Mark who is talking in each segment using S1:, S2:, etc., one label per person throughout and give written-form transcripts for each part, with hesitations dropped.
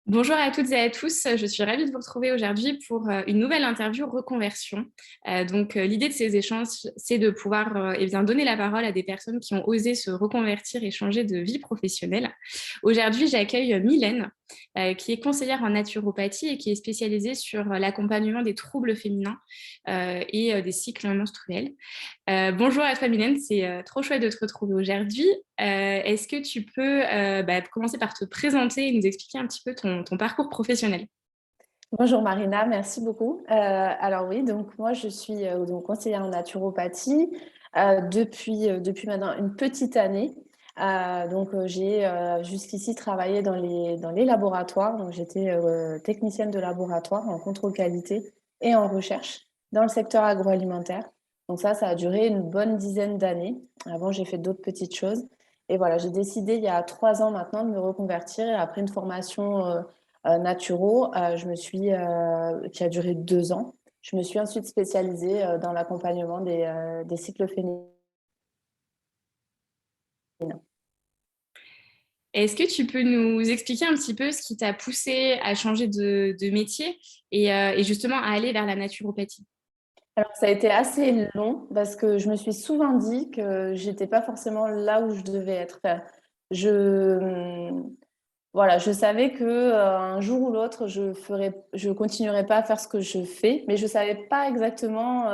S1: Bonjour à toutes et à tous, je suis ravie de vous retrouver aujourd'hui pour une nouvelle interview reconversion. L'idée de ces échanges, c'est de pouvoir donner la parole à des personnes qui ont osé se reconvertir et changer de vie professionnelle. Aujourd'hui, j'accueille Mylène, qui est conseillère en naturopathie et qui est spécialisée sur l'accompagnement des troubles féminins et des cycles menstruels. Bonjour à toi Mylène, c'est trop chouette de te retrouver aujourd'hui. Est-ce que tu peux commencer par te présenter et nous expliquer un petit peu ton parcours professionnel?
S2: Bonjour Marina, merci beaucoup. Alors oui, donc moi je suis donc conseillère en naturopathie depuis maintenant une petite année. J'ai jusqu'ici travaillé dans les laboratoires. Donc j'étais technicienne de laboratoire en contrôle qualité et en recherche dans le secteur agroalimentaire. Donc ça a duré une bonne dizaine d'années. Avant j'ai fait d'autres petites choses. Et voilà, j'ai décidé il y a 3 ans maintenant de me reconvertir et après une formation naturo, qui a duré 2 ans. Je me suis ensuite spécialisée dans l'accompagnement des cycles féminins.
S1: Est-ce que tu peux nous expliquer un petit peu ce qui t'a poussé à changer de métier et justement à aller vers la naturopathie?
S2: Alors, ça a été assez long parce que je me suis souvent dit que j'étais pas forcément là où je devais être. Enfin, je, voilà, je savais que un jour ou l'autre, je continuerais pas à faire ce que je fais, mais je savais pas exactement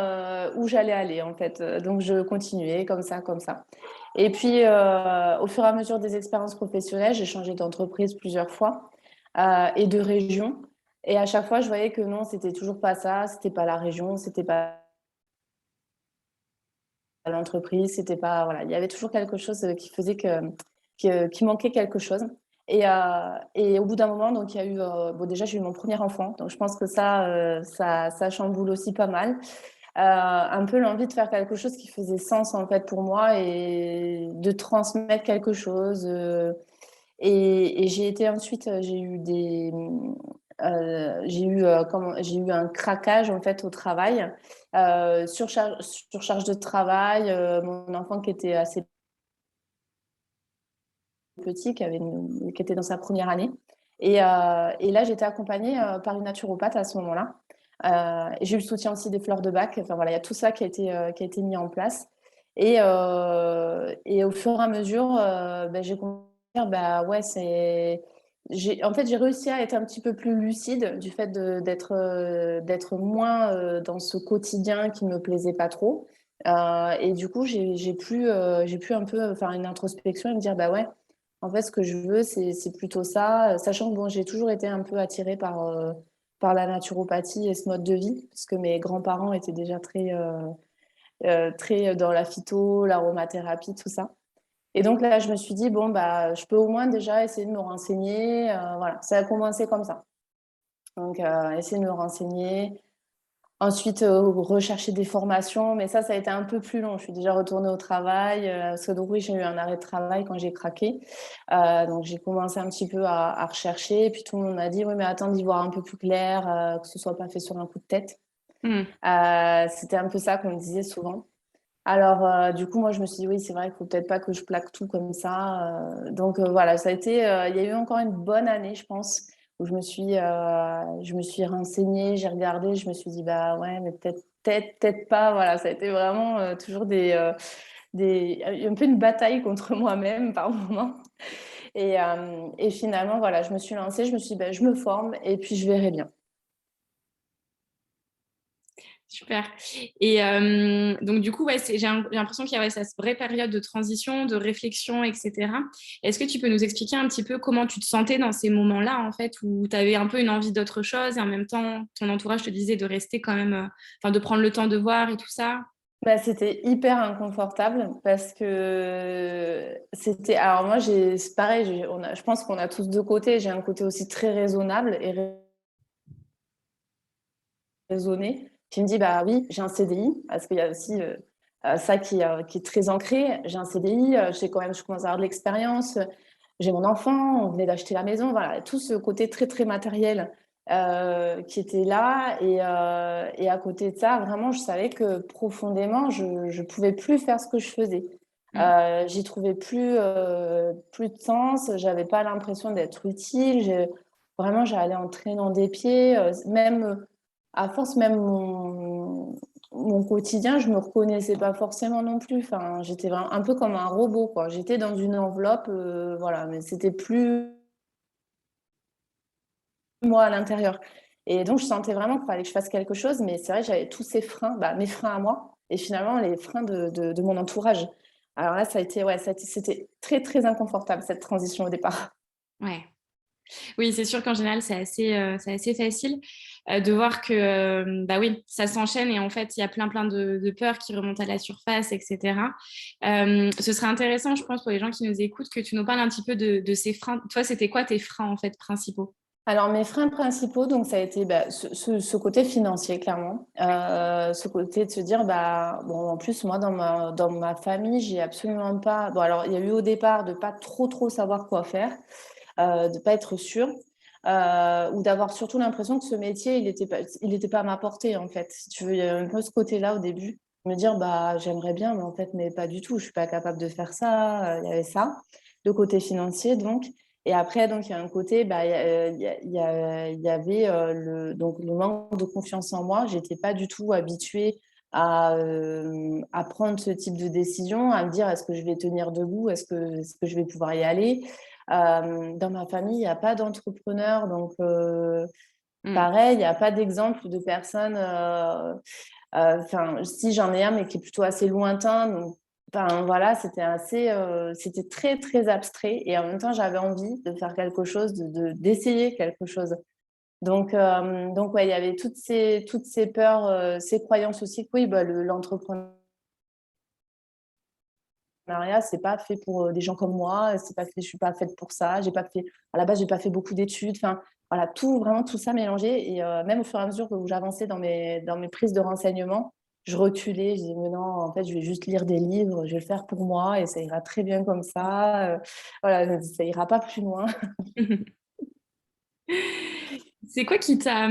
S2: où j'allais aller en fait. Donc, je continuais comme ça, comme ça. Et puis, au fur et à mesure des expériences professionnelles, j'ai changé d'entreprise plusieurs fois et de région. Et à chaque fois, je voyais que non, c'était toujours pas ça, c'était pas la région, c'était pas l'entreprise, c'était pas, voilà, il y avait toujours quelque chose qui faisait qu'il manquait quelque chose. Et au bout d'un moment, donc il y a eu, bon déjà j'ai eu mon premier enfant, donc je pense que ça chamboule aussi pas mal. Un peu l'envie de faire quelque chose qui faisait sens en fait pour moi et de transmettre quelque chose. Et j'ai été ensuite, j'ai eu un craquage en fait au travail, surcharge de travail, mon enfant qui était assez petit, qui était dans sa première année. Et là, j'étais accompagnée par une naturopathe à ce moment-là. Et j'ai eu le soutien aussi des fleurs de bac. Enfin voilà, il y a tout ça qui a été mis en place. Et au fur et à mesure, j'ai compris, bah ouais, en fait, j'ai réussi à être un petit peu plus lucide du fait d'être moins dans ce quotidien qui me plaisait pas trop. Et du coup, j'ai pu un peu faire une introspection et me dire, bah ouais, en fait, ce que je veux, c'est plutôt ça, sachant que bon, j'ai toujours été un peu attirée par la naturopathie et ce mode de vie, parce que mes grands-parents étaient déjà très dans la phyto, l'aromathérapie, tout ça. Et donc là, je me suis dit, bon, bah, je peux au moins déjà essayer de me renseigner. Voilà, ça a commencé comme ça. Donc, essayer de me renseigner. Ensuite, rechercher des formations, mais ça a été un peu plus long. Je suis déjà retournée au travail, parce que donc oui, j'ai eu un arrêt de travail quand j'ai craqué. Donc j'ai commencé un petit peu à rechercher, et puis tout le monde m'a dit, oui, mais attends d'y voir un peu plus clair, que ce soit pas fait sur un coup de tête.
S1: Hmm.
S2: C'était un peu ça qu'on me disait souvent. Alors, du coup, moi, je me suis dit, oui, c'est vrai qu'il faut peut-être pas que je plaque tout comme ça. Voilà, il y a eu encore une bonne année, je pense, où je me suis renseignée, j'ai regardé, je me suis dit, bah ouais, mais peut-être pas. Voilà, ça a été vraiment toujours un peu une bataille contre moi-même par moment. Et finalement, voilà, je me suis lancée, je me suis dit, bah, je me forme et puis je verrai bien.
S1: Super. Et donc, du coup, ouais, j'ai l'impression qu'il y a ouais, cette vraie période de transition, de réflexion, etc. Est-ce que tu peux nous expliquer un petit peu comment tu te sentais dans ces moments-là, en fait, où tu avais un peu une envie d'autre chose et en même temps, ton entourage te disait de rester quand même, enfin, de prendre le temps de voir et tout ça?
S2: Bah, c'était hyper inconfortable parce que c'était. Alors, moi, c'est pareil, je pense qu'on a tous deux côtés. J'ai un côté aussi très raisonnable et raisonné qui me dit, bah oui, j'ai un CDI, parce qu'il y a aussi ça qui est très ancré. J'ai un CDI, je commence à avoir de l'expérience, j'ai mon enfant, on venait d'acheter la maison, voilà, tout ce côté très, très matériel qui était là. Et à côté de ça, vraiment, je savais que profondément, je ne pouvais plus faire ce que je faisais.
S1: Mm.
S2: J'y trouvais plus de sens, j'avais pas l'impression d'être utile. vraiment, j'allais en traînant des pieds, même à force, même mon quotidien, je me reconnaissais pas forcément non plus. Enfin, j'étais vraiment un peu comme un robot, quoi. J'étais dans une enveloppe, voilà, mais c'était plus moi à l'intérieur. Et donc, je sentais vraiment qu'il fallait que je fasse quelque chose, mais c'est vrai que j'avais tous ces freins, bah, mes freins à moi, et finalement les freins de mon entourage. Alors là, c'était très, très inconfortable, cette transition au départ.
S1: Ouais. Oui, c'est sûr qu'en général, c'est assez facile de voir que, bah oui, ça s'enchaîne et en fait, il y a plein de peurs qui remontent à la surface, etc. Ce serait intéressant, je pense, pour les gens qui nous écoutent, que tu nous parles un petit peu de ces freins. Toi, c'était quoi tes freins, en fait, principaux?
S2: Alors, mes freins principaux, donc, ça a été bah, ce côté financier, clairement. Ce côté de se dire, bah, bon, en plus, moi, dans ma famille, j'ai absolument pas. Bon, alors, il y a eu au départ de pas trop savoir quoi faire, de pas être sûr, ou d'avoir surtout l'impression que ce métier, il était pas à ma portée, en fait. Si tu veux, il y a un peu ce côté-là au début. Me dire, bah, j'aimerais bien, mais en fait, mais pas du tout. Je suis pas capable de faire ça. Il y avait ça. Le côté financier, donc. Et après, donc, il y a un côté, bah, il y avait donc, le manque de confiance en moi. Je n'étais pas du tout habituée à prendre ce type de décision, à me dire est-ce que je vais tenir debout, est-ce que je vais pouvoir y aller. Dans ma famille, il n'y a pas d'entrepreneur, donc
S1: Mm.
S2: pareil, il n'y a pas d'exemple de personnes. Enfin, si j'en ai un, mais qui est plutôt assez lointain. Donc, enfin, voilà, c'était très, très abstrait. Et en même temps, j'avais envie de faire quelque chose, d'essayer quelque chose. Donc ouais, il y avait toutes ces peurs, ces croyances aussi que oui, bah, l'entrepreneuriat, c'est pas fait pour des gens comme moi. Je suis pas faite pour ça. J'ai pas fait, à la base, j'ai pas fait beaucoup d'études. Enfin, voilà, vraiment tout ça mélangé. Et même au fur et à mesure où j'avançais dans mes prises de renseignements, je reculais. Je disais, mais non, en fait, je vais juste lire des livres. Je vais le faire pour moi et ça ira très bien comme ça. Voilà, ça ira pas plus loin.
S1: C'est quoi qui t'a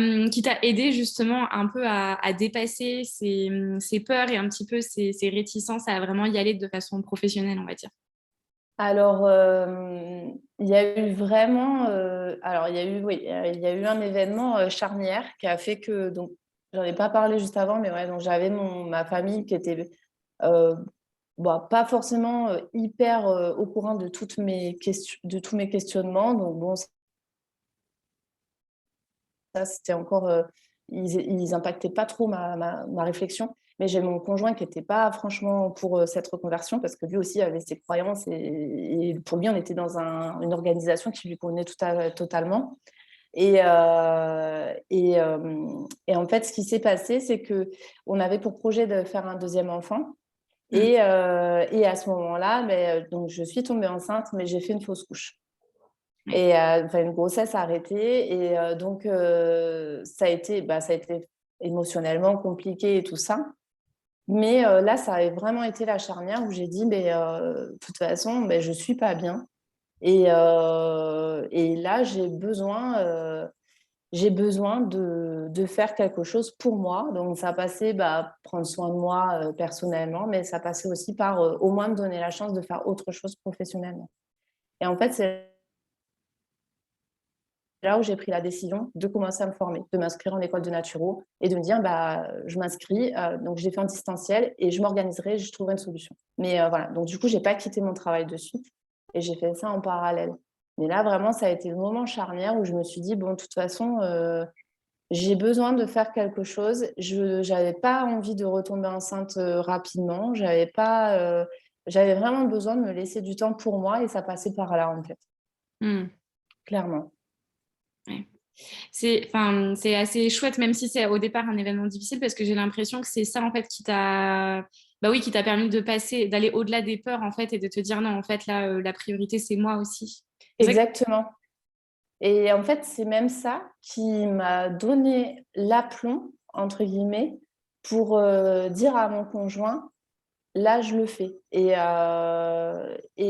S1: aidé justement un peu à dépasser ces peurs et un petit peu ces réticences à vraiment y aller de façon professionnelle, on va dire?
S2: Alors, il y a eu vraiment, alors il y a eu, oui, il y a eu un événement charnière qui a fait que, donc, j'en ai pas parlé juste avant, mais ouais, donc j'avais ma famille qui était euh, bah, pas forcément hyper au courant de de tous mes questionnements. Donc bon, ça c'était encore, ils impactaient pas trop ma réflexion. Mais j'ai mon conjoint qui n'était pas franchement pour cette reconversion parce que lui aussi avait ses croyances et pour lui on était dans une organisation qui lui convenait totalement. Et en fait, ce qui s'est passé, c'est que on avait pour projet de faire un deuxième enfant.
S1: Mm.
S2: Et à ce moment-là, donc je suis tombée enceinte, mais j'ai fait une fausse couche.
S1: Ouais.
S2: Et enfin, une grossesse arrêtée. Et donc, ça a été émotionnellement compliqué et tout ça. Mais là, ça a vraiment été la charnière où j'ai dit, de toute façon, je ne suis pas bien. Et là, j'ai besoin de faire quelque chose pour moi. Donc, ça passait prendre soin de moi personnellement, mais ça passait aussi par au moins me donner la chance de faire autre chose professionnellement. Et en fait, c'est là où j'ai pris la décision de commencer à me former, de m'inscrire en école de naturo et de me dire, je m'inscris. Donc, j'ai fait en distanciel et je m'organiserai, je trouverai une solution. Mais voilà, donc du coup, je n'ai pas quitté mon travail de suite et j'ai fait ça en parallèle. Mais là, vraiment, ça a été le moment charnière où je me suis dit, bon, de toute façon, j'ai besoin de faire quelque chose. Je n'avais pas envie de retomber enceinte rapidement. J'avais vraiment besoin de me laisser du temps pour moi et ça passait par là, en fait,
S1: Mm.
S2: clairement.
S1: Ouais. Enfin, c'est assez chouette, même si c'est au départ un événement difficile, parce que j'ai l'impression que c'est ça en fait bah oui, qui t'a permis de passer, d'aller au-delà des peurs en fait, et de te dire non, en fait là, la priorité c'est moi aussi. C'est vrai que-
S2: Exactement. Et en fait, c'est même ça qui m'a donné l'aplomb, entre guillemets, pour dire à mon conjoint, là, je le fais. Et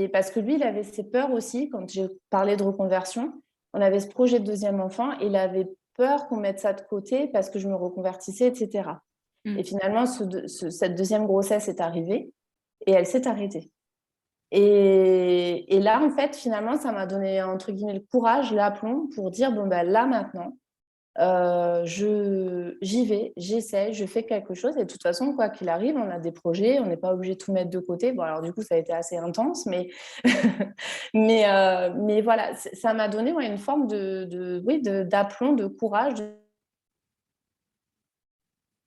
S2: parce que lui, il avait ses peurs aussi, quand j'ai parlé de reconversion, on avait ce projet de deuxième enfant, il avait peur qu'on mette ça de côté parce que je me reconvertissais, etc. Et
S1: Mm.
S2: finalement, cette deuxième grossesse est arrivée et elle s'est arrêtée. Et là, en fait, finalement, ça m'a donné, entre guillemets, le courage, l'aplomb pour dire, bon, ben là, maintenant, j'y vais, j'essaie, je fais quelque chose. Et de toute façon, quoi qu'il arrive, on a des projets, on n'est pas obligé de tout mettre de côté. Bon, alors du coup, ça a été assez intense, mais, mais voilà, ça m'a donné une forme oui, d'aplomb, de courage,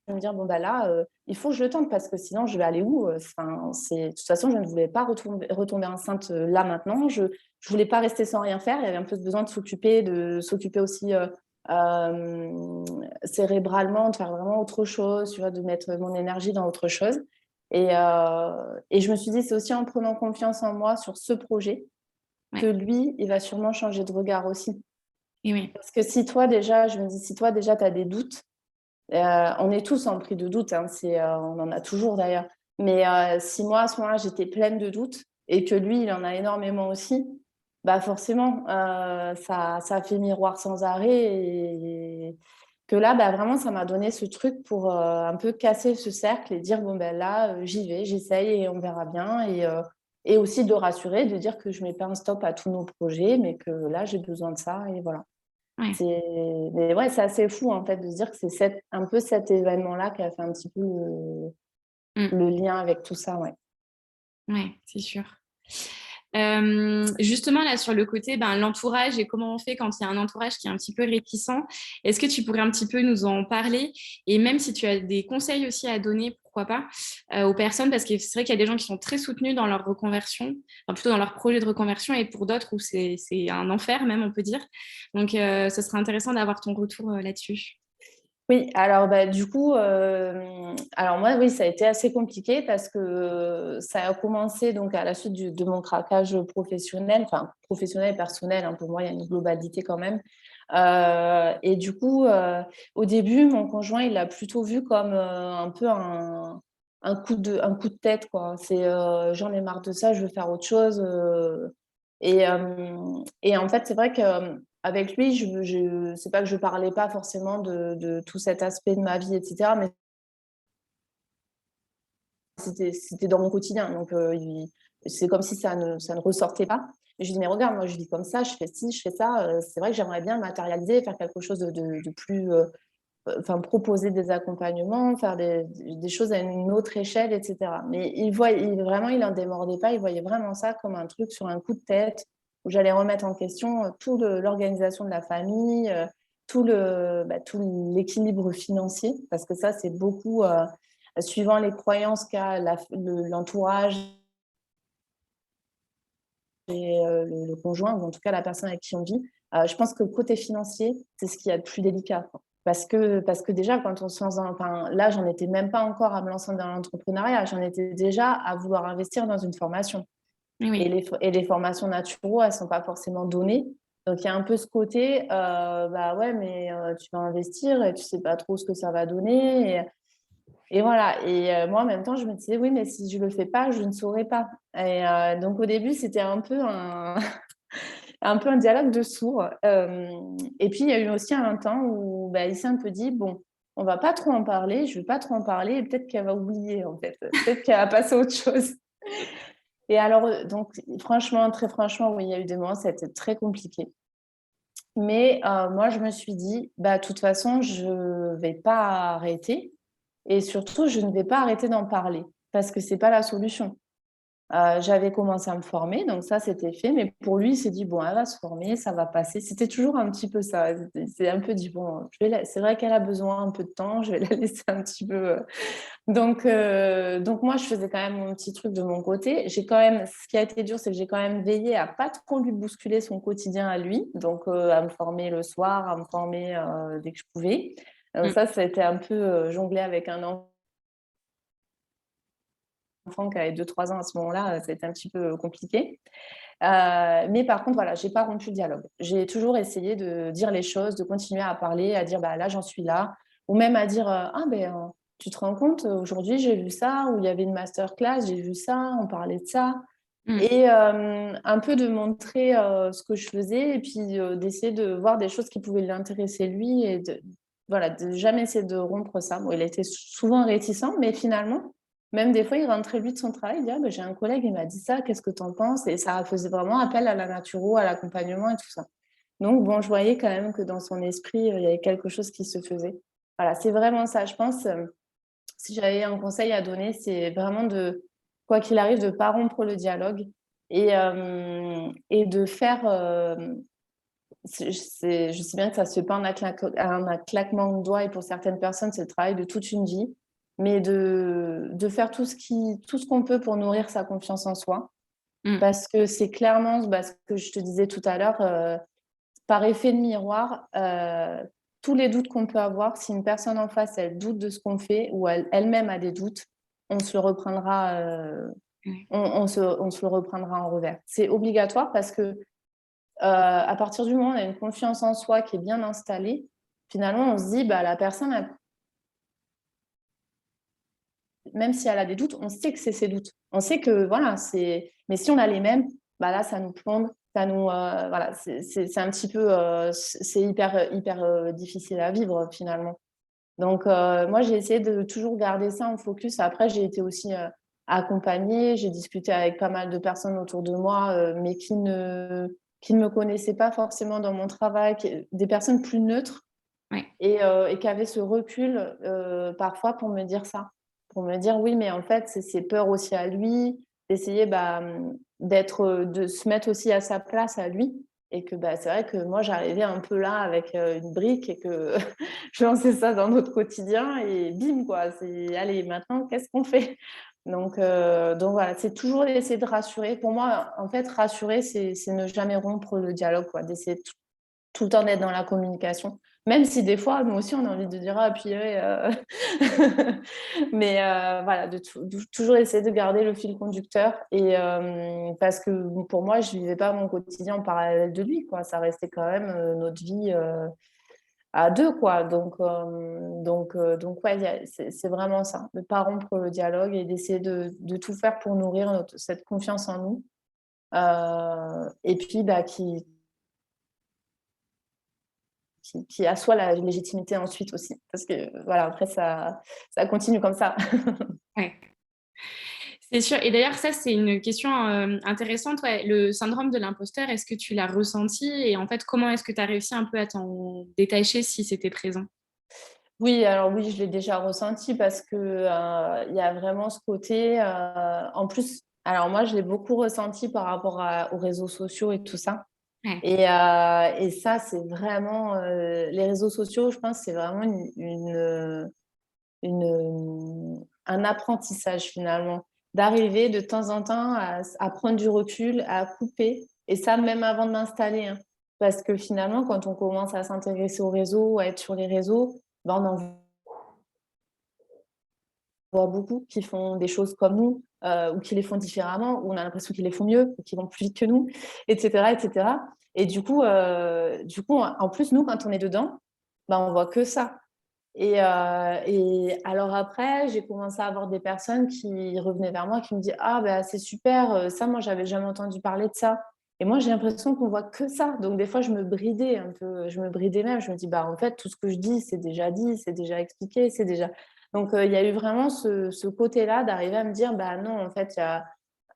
S2: de me dire, bon, bah là, il faut que je le tente parce que sinon, je vais aller où? Enfin, de toute façon, je ne voulais pas retomber enceinte là maintenant. Je ne voulais pas rester sans rien faire. Il y avait un peu besoin de s'occuper aussi cérébralement, de faire vraiment autre chose, tu vois, de mettre mon énergie dans autre chose. Et je me suis dit, c'est aussi en prenant confiance en moi sur ce projet que
S1: Ouais.
S2: lui, il va sûrement changer de regard aussi.
S1: Et oui.
S2: Parce que si toi déjà, je me dis, si toi déjà, tu as des doutes, on est tous en pris de doute, hein, on en a toujours d'ailleurs. Mais si moi, à ce moment-là, j'étais pleine de doutes et que lui, il en a énormément aussi, bah forcément, ça a fait miroir sans arrêt. Et que là, bah, vraiment, ça m'a donné ce truc pour un peu casser ce cercle et dire, bon, ben là, j'y vais, j'essaye et on verra bien. Et aussi de rassurer, de dire que je ne mets pas un stop à tous nos projets, mais que là, j'ai besoin de ça et voilà.
S1: Ouais.
S2: Mais ouais, c'est assez fou en fait de se dire que c'est un peu cet événement-là qui a fait un petit peu
S1: Mm.
S2: le lien avec tout ça, ouais.
S1: Ouais, c'est sûr. Justement, là, sur le côté, l'entourage et comment on fait quand il y a un entourage qui est un petit peu réticent, est-ce que tu pourrais un petit peu nous en parler? Et même si tu as des conseils aussi à donner, pourquoi pas, aux personnes, parce que c'est vrai qu'il y a des gens qui sont très soutenus dans leur reconversion, enfin, plutôt dans leur projet de reconversion, et pour d'autres où c'est un enfer même, on peut dire. Donc, ce serait intéressant d'avoir ton retour là-dessus.
S2: Oui, alors bah, du coup, alors moi, oui, ça a été assez compliqué parce que ça a commencé donc à la suite de mon craquage professionnel, enfin professionnel et personnel, hein, pour moi, il y a une globalité quand même. Et du coup, au début, mon conjoint, il l'a plutôt vu comme un peu un coup de tête, quoi. C'est j'en ai marre de ça, je veux faire autre chose. Et en fait, c'est vrai que avec lui, c'est pas que je parlais pas forcément de tout cet aspect de ma vie, etc. Mais c'était dans mon quotidien. Donc, c'est comme si ça ne ressortait pas. Et je lui dis, mais regarde, moi, je vis comme ça, je fais ci, je fais ça. C'est vrai que j'aimerais bien matérialiser, faire quelque chose de plus, enfin, proposer des accompagnements, faire des choses à une autre échelle, etc. Mais vraiment, il n'en démordait pas. Il voyait vraiment ça comme un truc sur un coup de tête où j'allais remettre en question toute l'organisation de la famille, tout l'équilibre financier, parce que ça, c'est beaucoup, suivant les croyances qu'a l'entourage et le conjoint, ou en tout cas la personne avec qui on vit. Je pense que le côté financier, c'est ce qui est le plus délicat, quoi. Parce que déjà, quand on se lance enfin, là, j'en étais même pas encore à me lancer dans l'entrepreneuriat, j'en étais déjà à vouloir investir dans une formation.
S1: Oui,
S2: Et
S1: oui.
S2: les formations naturelles, elles ne sont pas forcément données. Donc, il y a un peu ce côté, bah ouais, mais tu vas investir et tu ne sais pas trop ce que ça va donner. Et voilà. Et moi, en même temps, je me disais, oui, mais si je ne le fais pas, je ne saurais pas. Et donc, au début, c'était un peu un peu un dialogue de sourds. Et puis, il y a eu aussi un temps où bah, il s'est un peu dit, bon, on va pas trop en parler, je vais pas trop en parler, et peut-être qu'elle va oublier, en fait. Peut-être qu'elle va passer à autre chose. Et alors, donc, franchement, très franchement, oui, il y a eu des moments, ça a été très compliqué. Mais moi, je me suis dit, bah, de toute façon, je ne vais pas arrêter. Et surtout, je ne vais pas arrêter d'en parler parce que ce n'est pas la solution. J'avais commencé à me former, donc ça, c'était fait. Mais pour lui, il s'est dit, bon, elle va se former, ça va passer. C'était toujours un petit peu ça. C'est un peu dit, bon, c'est vrai qu'elle a besoin un peu de temps, je vais la laisser un petit peu. Donc moi, je faisais quand même mon petit truc de mon côté. J'ai quand même, ce qui a été dur, c'est que j'ai quand même veillé à pas trop lui bousculer son quotidien à lui. Donc, à me former le soir, à me former dès que je pouvais.
S1: Mm.
S2: Ça a été un peu jonglé avec un enfant qui avait 2-3 ans à ce moment-là, ça a été un petit peu compliqué. Mais par contre, voilà, j'ai pas rompu le dialogue. J'ai toujours essayé de dire les choses, de continuer à parler, à dire bah là j'en suis là, ou même à dire ah ben tu te rends compte aujourd'hui j'ai vu ça, ou il y avait une masterclass, j'ai vu ça, on parlait de ça,
S1: Mm.
S2: et un peu de montrer ce que je faisais et puis d'essayer de voir des choses qui pouvaient l'intéresser lui et voilà, de jamais essayer de rompre ça. Bon, il a été souvent réticent, mais finalement Même des fois, il rentrait lui de son travail, il dit: «Ah j'ai un collègue, il m'a dit ça, qu'est-ce que tu en penses?» Et ça faisait vraiment appel à la naturo, à l'accompagnement et tout ça. Donc bon, je voyais quand même que dans son esprit, il y avait quelque chose qui se faisait. Voilà, c'est vraiment ça. Je pense, si j'avais un conseil à donner, c'est vraiment de, quoi qu'il arrive, de ne pas rompre le dialogue et de faire, je sais bien que ça se fait pas en un claquement de doigts et pour certaines personnes, c'est le travail de toute une vie, mais de faire tout ce qu'on peut pour nourrir sa confiance en soi.
S1: Mmh.
S2: Parce que c'est clairement, ce que je te disais tout à l'heure, par effet de miroir, tous les doutes qu'on peut avoir, si une personne en face, elle doute de ce qu'on fait ou elle-même a des doutes, on se le reprendra,
S1: Ouais.
S2: on se le reprendra en revers. C'est obligatoire parce que, à partir du moment où on a une confiance en soi qui est bien installée, finalement, on se dit: «Bah, la personne, elle même si elle a des doutes, on sait que c'est ses doutes. On sait que voilà, c'est mais si on a les mêmes, bah là, ça nous plombe, ça nous, voilà, c'est un petit peu, c'est hyper, difficile à vivre finalement. Donc moi, j'ai essayé de toujours garder ça en focus. Après, j'ai été aussi, accompagnée, j'ai discuté avec pas mal de personnes autour de moi, mais qui ne me connaissaient pas forcément dans mon travail, des personnes plus neutres
S1: Ouais.
S2: et qui avait ce recul, parfois pour me dire ça. Pour me dire: «Oui, mais en fait, c'est ses peurs aussi à lui», d'essayer, d'être, de se mettre aussi à sa place à lui et que, c'est vrai que moi, j'arrivais un peu là avec, une brique et que je lançais ça dans notre quotidien et bim, quoi. C'est: «Allez, maintenant, qu'est-ce qu'on fait?» Donc voilà, c'est toujours essayer de rassurer. Pour moi, en fait, rassurer, c'est ne jamais rompre le dialogue, quoi, d'essayer tout le temps d'être dans la communication. Même si des fois, nous aussi, on a envie de dire: «Ah purée, mais voilà, de toujours essayer de garder le fil conducteur et parce que bon, pour moi, je vivais pas mon quotidien en parallèle de lui, quoi. Ça restait quand même, notre vie, à 2 quoi. Donc ouais, il y a c'est vraiment ça, de pas rompre le dialogue et d'essayer de tout faire pour nourrir cette confiance en nous, et puis, qui assoit la légitimité ensuite aussi. Parce que voilà, après ça continue comme ça.
S1: Ouais. C'est sûr et d'ailleurs ça, c'est une question, intéressante, ouais. Le syndrome de l'imposteur, est-ce que tu l'as ressenti et en fait, comment est-ce que tu as réussi un peu à t'en détacher si c'était présent?
S2: Oui, alors oui, je l'ai déjà ressenti parce que, il y a vraiment ce côté, en plus alors moi, je l'ai beaucoup ressenti par rapport aux réseaux sociaux et tout ça
S1: Ouais.
S2: et ça, c'est vraiment, les réseaux sociaux, je pense, c'est vraiment un apprentissage finalement. D'arriver de temps en temps à prendre du recul, à couper et ça même avant de l'installer, hein. Parce que finalement, quand on commence à s'intéresser aux réseaux, à être sur les réseaux, on en voit beaucoup qui font des choses comme nous, ou qui les font différemment, ou on a l'impression qu'ils les font mieux, ou qu'ils vont plus vite que nous, et cetera et cetera. Et du coup, en plus, nous, quand on est dedans, on voit que ça. Et alors après, j'ai commencé à avoir des personnes qui revenaient vers moi, qui me disaient: «Ah c'est super, ça moi j'avais jamais entendu parler de ça» et moi j'ai l'impression qu'on voit que ça. Donc des fois je me bridais un peu, je me bridais même, je me dis: «En fait tout ce que je dis, c'est déjà dit, c'est déjà expliqué, c'est déjà» donc il y a eu vraiment ce côté-là d'arriver à me dire: «Non en fait, il y a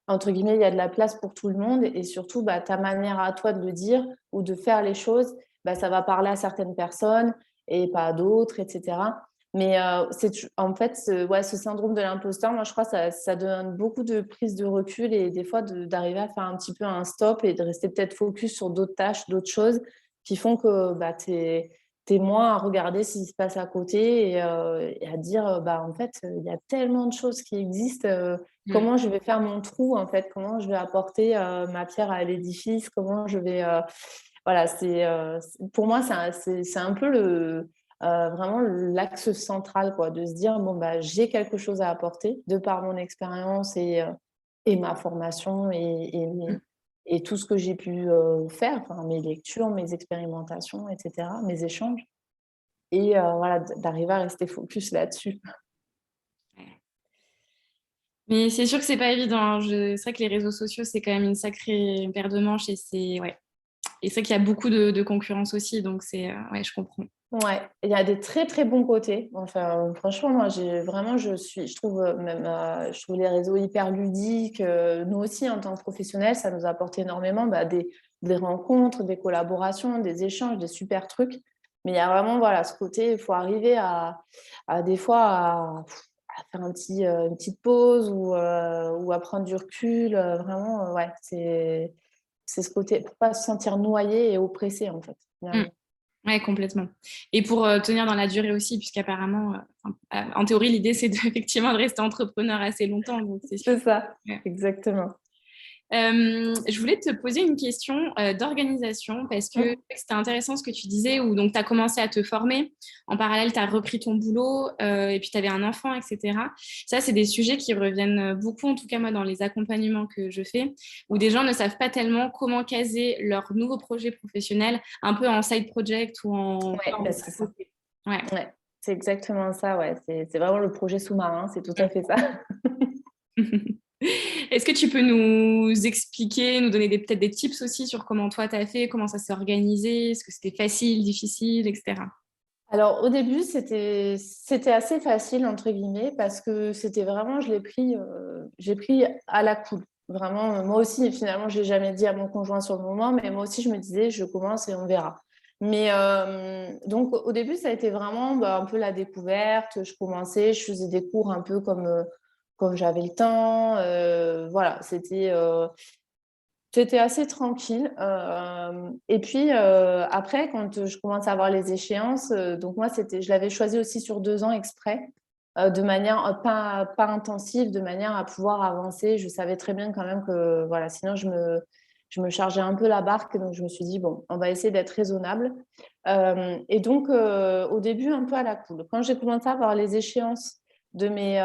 S2: entre guillemets, il y a de la place pour tout le monde et surtout, ta manière à toi de le dire ou de faire les choses, ça va parler à certaines personnes et pas à d'autres, et cetera. Mais en fait, ce syndrome de l'imposteur, moi, je crois que ça donne beaucoup de prise de recul et des fois d'arriver à faire un petit peu un stop et de rester peut-être focus sur d'autres tâches, d'autres choses qui font que tu es moins à regarder ce qui se passe à côté et à dire, en fait, il y a tellement de choses qui existent,
S1: Mmh.
S2: comment je vais faire mon trou, en fait? Comment je vais apporter, ma pierre à l'édifice? Comment je vais, voilà, pour moi, c'est un peu vraiment l'axe central, quoi, de se dire: «Bon, j'ai quelque chose à apporter de par mon expérience et ma formation
S1: Mmh.
S2: et tout ce que j'ai pu, faire, enfin, mes lectures, mes expérimentations et cetera, mes échanges» et voilà, d'arriver à rester focus là-dessus.
S1: Ouais. Mais c'est sûr que c'est pas évident, hein. Je C'est vrai que les réseaux sociaux, c'est quand même une sacrée paire de manches et c'est ouais et c'est vrai qu'il y a beaucoup de concurrence aussi donc c'est, ouais, je comprends.
S2: Ouais, il y a des très très bons côtés. Enfin, franchement, moi, je trouve même, je trouve les réseaux hyper ludiques. Nous aussi, en tant que professionnels, ça nous apporte énormément des rencontres, des collaborations, des échanges, des super trucs. Mais il y a vraiment, voilà, ce côté, il faut arriver à des fois à faire une petite pause ou à prendre du recul. Vraiment, ouais, c'est ce côté pour pas se sentir noyé et oppressé, en fait,
S1: Mm.
S2: finalement.
S1: Ouais, complètement. Et pour tenir dans la durée aussi, puisqu'apparemment, en théorie, l'idée, c'est effectivement de rester entrepreneur assez longtemps, donc c'est sûr.
S2: C'est ça,
S1: Ouais.
S2: exactement.
S1: Je voulais te poser une question d'organisation parce que c'était intéressant ce que tu disais où donc tu as commencé à te former, en parallèle tu as repris ton boulot et puis tu avais un enfant, etc. Ça, c'est des sujets qui reviennent beaucoup, en tout cas moi dans les accompagnements que je fais, où des gens ne savent pas tellement comment caser leur nouveau projet professionnel un peu en side project ou
S2: Ouais,
S1: en
S2: bah, c'est
S1: à
S2: ça.
S1: côté. Ouais.
S2: Ouais, c'est exactement ça. Ouais, c'est vraiment le projet sous-marin. C'est tout à fait ça.
S1: Est-ce que tu peux nous expliquer, nous donner peut-être des tips aussi sur comment toi t'as fait, comment ça s'est organisé, est-ce que c'était facile, difficile, etc.
S2: Alors, au début, c'était assez facile, entre guillemets, parce que c'était vraiment, j'ai pris à la cool. Vraiment, moi aussi, finalement, je l'ai jamais dit à mon conjoint sur le moment, mais moi aussi, je me disais, je commence et on verra. Mais donc, au début, ça a été vraiment un peu la découverte. Je commençais, je faisais des cours un peu comme j'avais le temps. Voilà, c'était assez tranquille. Et puis après, quand je commence à avoir les échéances, donc moi, je l'avais choisi aussi sur 2 ans exprès, de manière pas intensive, de manière à pouvoir avancer. Je savais très bien quand même que voilà, sinon je me chargeais un peu la barque. Donc je me suis dit, bon, on va essayer d'être raisonnable. Et donc au début, un peu à la cool. Quand j'ai commencé à avoir les échéances de mes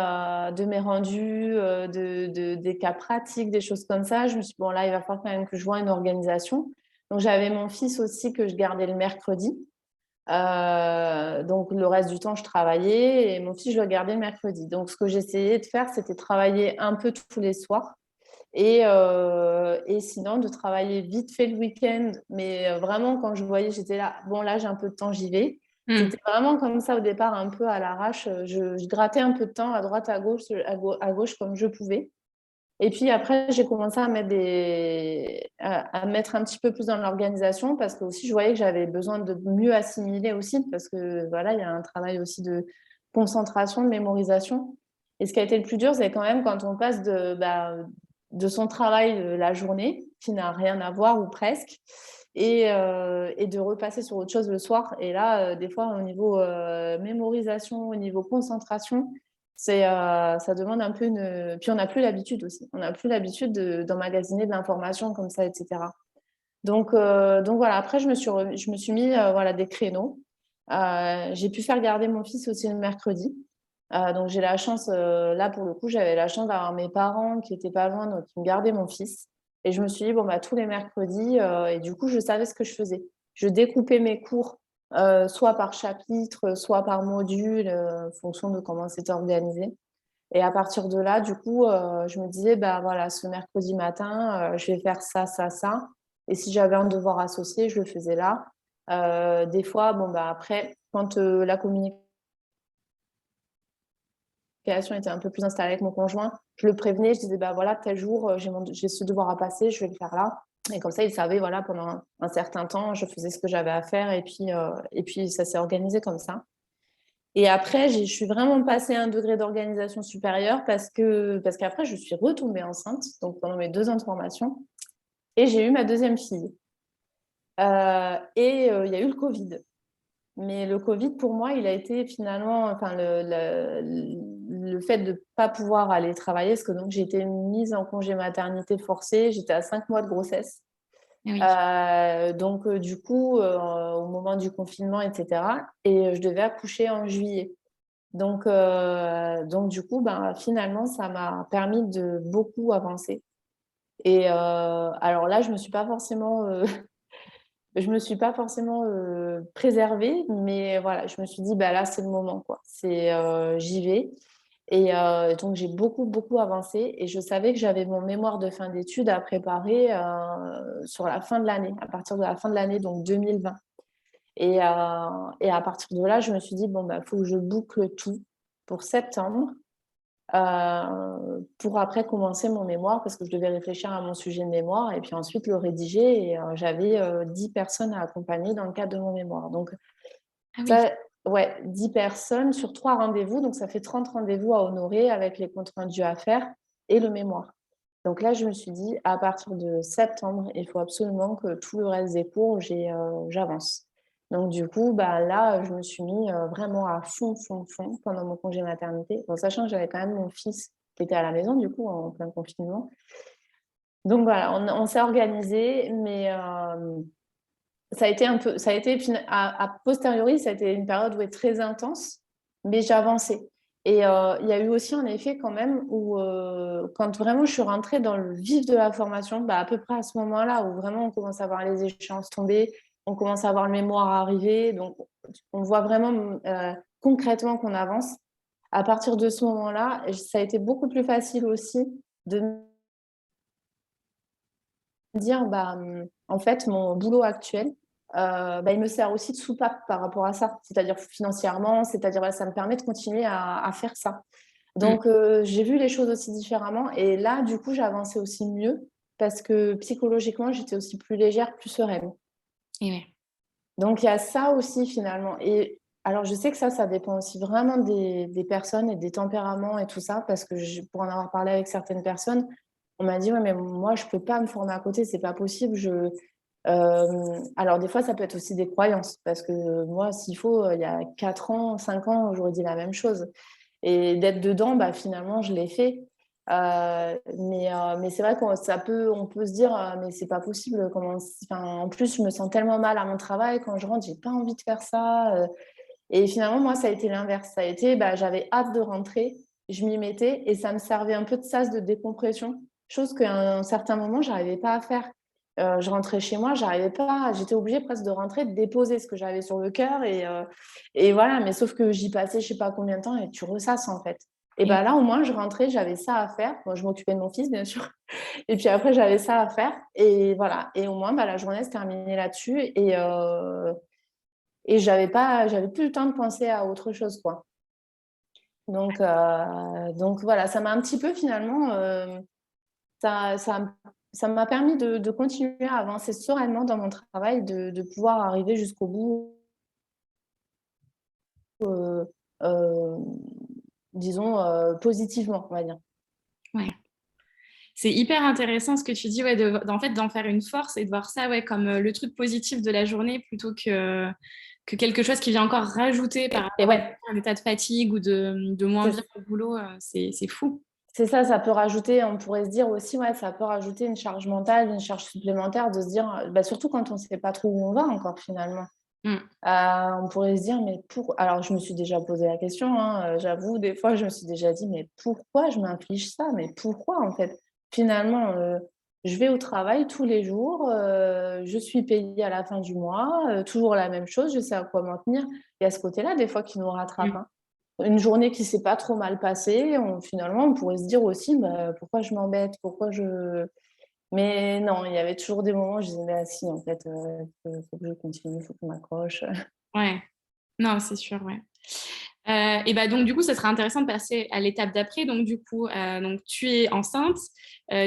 S2: rendus, des cas pratiques, des choses comme ça. Je me suis dit, bon, là, il va falloir quand même que je voie une organisation. Donc, j'avais mon fils aussi que je gardais le mercredi. Donc, le reste du temps, je travaillais et mon fils, je le gardais le mercredi. Donc, ce que j'essayais de faire, c'était travailler un peu tous les soirs et sinon de travailler vite fait le week-end. Mais vraiment, quand je voyais, j'étais là, bon, là, j'ai un peu de temps, j'y vais.
S1: Hmm.
S2: C'était vraiment comme ça au départ, un peu à l'arrache. Je grattais un peu de temps à droite, à gauche comme je pouvais. Et puis après, j'ai commencé à mettre un petit peu plus dans l'organisation parce que aussi, je voyais que j'avais besoin de mieux assimiler aussi parce que voilà, il y a un travail aussi de concentration, de mémorisation. Et ce qui a été le plus dur, c'est quand même quand on passe de son travail la journée, qui n'a rien à voir ou presque, et de repasser sur autre chose le soir. Et là, des fois, au niveau mémorisation, au niveau concentration, ça demande un peu une. Puis on n'a plus l'habitude aussi. On n'a plus l'habitude d'emmagasiner de l'information comme ça, etc. Donc voilà, après, je me suis mis voilà, des créneaux. J'ai pu faire garder mon fils aussi le mercredi. Donc j'ai la chance, là pour le coup, j'avais la chance d'avoir mes parents qui étaient pas loin, donc qui me gardaient mon fils. Et je me suis dit, bon, bah, tous les mercredis, et du coup, je savais ce que je faisais. Je découpais mes cours, soit par chapitre, soit par module, en fonction de comment c'était organisé. Et à partir de là, du coup, je me disais, bah voilà, ce mercredi matin, je vais faire ça, ça, ça. Et si j'avais un devoir associé, je le faisais là. Des fois, bon, bah après, quand la communication était un peu plus installée avec mon conjoint, je le prévenais, je disais, bah voilà, tel jour, j'ai ce devoir à passer, je vais le faire là. Et comme ça, il savait, voilà, pendant un certain temps, je faisais ce que j'avais à faire et puis ça s'est organisé comme ça. Et après, je suis vraiment passée à un degré d'organisation supérieur parce qu'après, je suis retombée enceinte, donc pendant mes 2 ans de formation, et j'ai eu ma deuxième fille. Il y a eu le Covid. Mais le Covid, pour moi, il a été finalement, enfin, le fait de ne pas pouvoir aller travailler, parce que donc j'ai été mise en congé maternité forcé, j'étais à 5 mois de grossesse.
S1: Ah oui.
S2: Du coup, au moment du confinement, etc., et je devais accoucher en juillet. Donc du coup, ben, finalement, ça m'a permis de beaucoup avancer. Et alors là, je me suis pas forcément préservée, mais voilà, je me suis dit, bah là, c'est le moment, quoi. J'y vais. Et donc, j'ai beaucoup, beaucoup avancé. Et je savais que j'avais mon mémoire de fin d'études à préparer sur la fin de l'année, à partir de la fin de l'année, donc 2020. Et à partir de là, je me suis dit, bon, bah, faut que je boucle tout pour septembre, pour après commencer mon mémoire, parce que je devais réfléchir à mon sujet de mémoire et puis ensuite le rédiger. Et j'avais 10 personnes à accompagner dans le cadre de mon mémoire. Donc,
S1: Ah oui.
S2: ça, ouais, 10 personnes sur 3 rendez-vous. Donc, ça fait 30 rendez-vous à honorer avec les comptes rendus à faire et le mémoire. Donc là, je me suis dit, à partir de septembre, il faut absolument que tout le reste des cours, j'avance. Donc du coup, bah, là, je me suis mis vraiment à fond, fond, fond pendant mon congé maternité. Bon, sachant que j'avais quand même mon fils qui était à la maison, du coup, en plein confinement. Donc voilà, on s'est organisé, mais ça a été un peu, ça a été, a posteriori, ça a été une période très intense, mais j'ai avancé. Et il y a eu aussi un effet quand même où, quand vraiment je suis rentrée dans le vif de la formation, bah, à peu près à ce moment-là où vraiment on commence à voir les échéances tomber, on commence à voir le mémoire arriver, donc on voit vraiment concrètement qu'on avance. À partir de ce moment-là, ça a été beaucoup plus facile aussi de me dire, bah, en fait, mon boulot actuel, bah, il me sert aussi de soupape par rapport à ça, c'est-à-dire financièrement, c'est-à-dire voilà, ça me permet de continuer à faire ça.
S1: Mm.
S2: Donc, j'ai vu les choses aussi différemment et là, du coup, j'ai avancé aussi mieux parce que psychologiquement, j'étais aussi plus légère, plus sereine.
S1: Et ouais.
S2: Donc, il y a ça aussi finalement. Et alors, je sais que ça dépend aussi vraiment des personnes et des tempéraments et tout ça, parce que pour en avoir parlé avec certaines personnes, on m'a dit, ouais, mais moi, je peux pas me former à côté, c'est pas possible. Alors, des fois, ça peut être aussi des croyances, parce que moi, s'il faut, il y a 4 ans, 5 ans, j'aurais dit la même chose. Et d'être dedans, bah, finalement, je l'ai fait. Mais c'est vrai on peut se dire, mais c'est pas possible. Enfin, en plus, je me sens tellement mal à mon travail. Quand je rentre, j'ai pas envie de faire ça. Et finalement, moi, ça a été l'inverse. Ça a été, bah, j'avais hâte de rentrer. Je m'y mettais et ça me servait un peu de sas de décompression, chose qu'à un certain moment, j'arrivais pas à faire. Je rentrais chez moi, j'arrivais pas, j'étais obligée presque de rentrer, de déposer ce que j'avais sur le cœur et voilà. Mais sauf que j'y passais, je sais pas combien de temps et tu ressasses en fait. Et
S1: Et
S2: ben là, au moins, je rentrais, j'avais ça à faire. Moi, je m'occupais de mon fils, bien sûr. Et puis après, j'avais ça à faire. Et voilà. Et au moins, bah, la journée se terminait là-dessus. Et j'avais plus le temps de penser à autre chose, quoi. Donc voilà, ça m'a un petit peu finalement, ça, ça, ça m'a permis de continuer à avancer sereinement dans mon travail, de pouvoir arriver jusqu'au bout, euh, disons, positivement, on va dire.
S1: ouais. C'est hyper intéressant ce que tu dis, ouais, en fait, d'en faire une force et de voir ça, ouais, comme le truc positif de la journée plutôt que quelque chose qui vient encore rajouter par
S2: Et
S1: rapport
S2: ouais,
S1: à un état de fatigue ou de moins bien
S2: c'est
S1: au boulot. C'est fou.
S2: c'est ça, ça peut rajouter, on pourrait se dire aussi, ouais, ça peut rajouter une charge mentale, une charge supplémentaire de se dire, bah, surtout quand on ne sait pas trop où on va encore finalement.
S1: Mm.
S2: On pourrait se dire, mais pour... Alors, je me suis déjà posé la question, hein, j'avoue, des fois, je me suis déjà dit, mais pourquoi je m'inflige ça? Mais pourquoi, en fait? Finalement, je vais au travail tous les jours, je suis payée à la fin du mois, toujours la même chose, je sais à quoi m'en tenir. Il y a ce côté-là, des fois, qui nous rattrape,
S1: Mm.
S2: hein. Une journée qui s'est pas trop mal passée, finalement, on pourrait se dire aussi, bah, pourquoi je m'embête? Pourquoi je... Mais non, il y avait toujours des moments où je disais: «Ah si, en fait, faut que je continue, faut que je m'accroche».
S1: Ouais, non, c'est sûr, ouais. Et bah donc du coup, ça serait intéressant de passer à l'étape d'après. Donc du coup, donc tu es enceinte,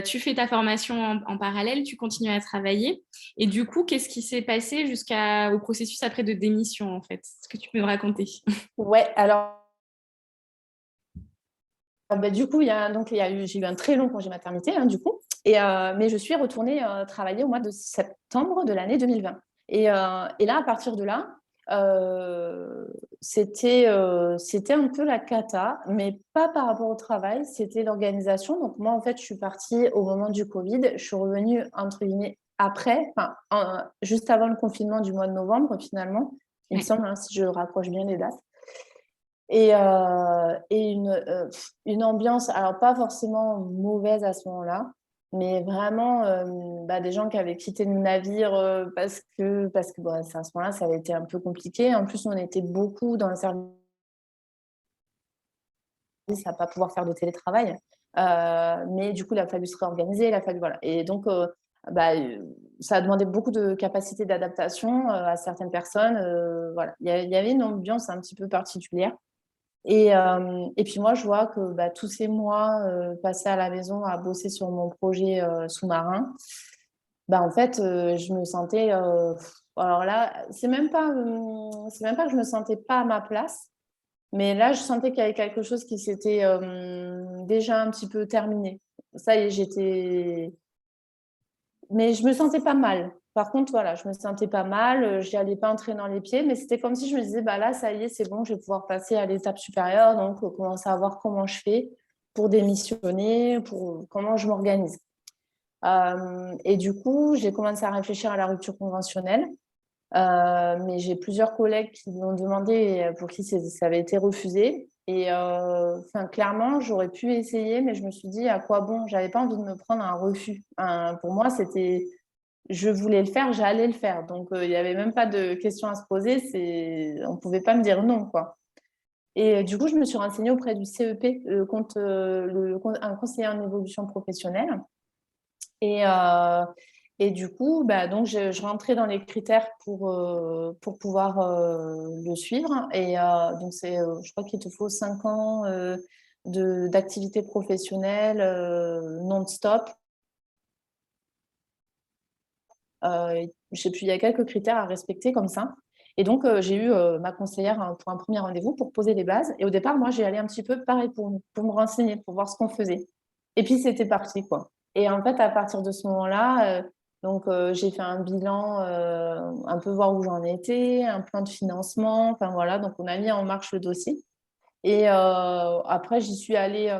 S1: tu fais ta formation en parallèle, tu continues à travailler. Et du coup, qu'est-ce qui s'est passé jusqu'au processus après de démission en fait? Est-ce que tu peux me raconter?
S2: Ouais, alors, bah, du coup, j'ai eu un très long congé maternité, hein, du coup mais je suis retournée, travailler au mois de septembre de l'année 2020 et là, à partir de là, c'était un peu la cata, mais pas par rapport au travail, c'était l'organisation. Donc moi, en fait, je suis partie au moment du covid. Je suis revenue, entre guillemets, après, enfin, juste avant le confinement du mois de novembre, finalement, il me
S1: Ouais.
S2: semble, hein, si je rapproche bien les dates. Et une ambiance, alors pas forcément mauvaise à ce moment-là, mais vraiment bah, des gens qui avaient quitté le navire parce que bah, à ce moment-là, ça avait été un peu compliqué. En plus, on était beaucoup dans le service à pas pouvoir faire de télétravail. Mais du coup, il a fallu se réorganiser, il a fallu, voilà. Et donc, bah, ça a demandé beaucoup de capacité d'adaptation à certaines personnes. Voilà. Il y avait une ambiance un petit peu particulière. Et puis moi, je vois que bah, tous ces mois passés à la maison à bosser sur mon projet sous-marin, bah, en fait, je me sentais... alors là, c'est même pas que je me sentais pas à ma place, mais là, je sentais qu'il y avait quelque chose qui s'était déjà un petit peu terminé. Ça y est, j'étais... Mais je me sentais pas mal. Par contre, voilà, je me sentais pas mal, j'y allais pas entrer dans les pieds, mais c'était comme si je me disais, bah là, ça y est, c'est bon, je vais pouvoir passer à l'étape supérieure, donc commencer à voir comment je fais pour démissionner, pour comment je m'organise. Et du coup, j'ai commencé à réfléchir à la rupture conventionnelle, mais j'ai plusieurs collègues qui m'ont demandé et pour qui ça avait été refusé. Et clairement, j'aurais pu essayer, mais je me suis dit à quoi bon? J'avais pas envie de me prendre un refus. Pour moi, c'était je voulais le faire, j'allais le faire. Donc, il n'y avait même pas de questions à se poser. On ne pouvait pas me dire non, quoi. Et du coup, je me suis renseignée auprès du CEP, un conseiller en évolution professionnelle. Et, euh, et du coup, bah, donc, je rentrais dans les critères pour pouvoir le suivre. Et donc, je crois qu'il te faut 5 ans d'activité professionnelle non-stop. Je sais plus, il y a quelques critères à respecter comme ça. Et donc, j'ai eu ma conseillère pour un premier rendez-vous pour poser les bases. Et au départ, moi, j'ai allé un petit peu pareil pour me renseigner, pour voir ce qu'on faisait. Et puis, c'était parti, quoi. Et en fait, à partir de ce moment-là, j'ai fait un bilan, un peu voir où j'en étais, un plan de financement. Enfin, voilà, donc on a mis en marche le dossier. Et après, j'y suis allée.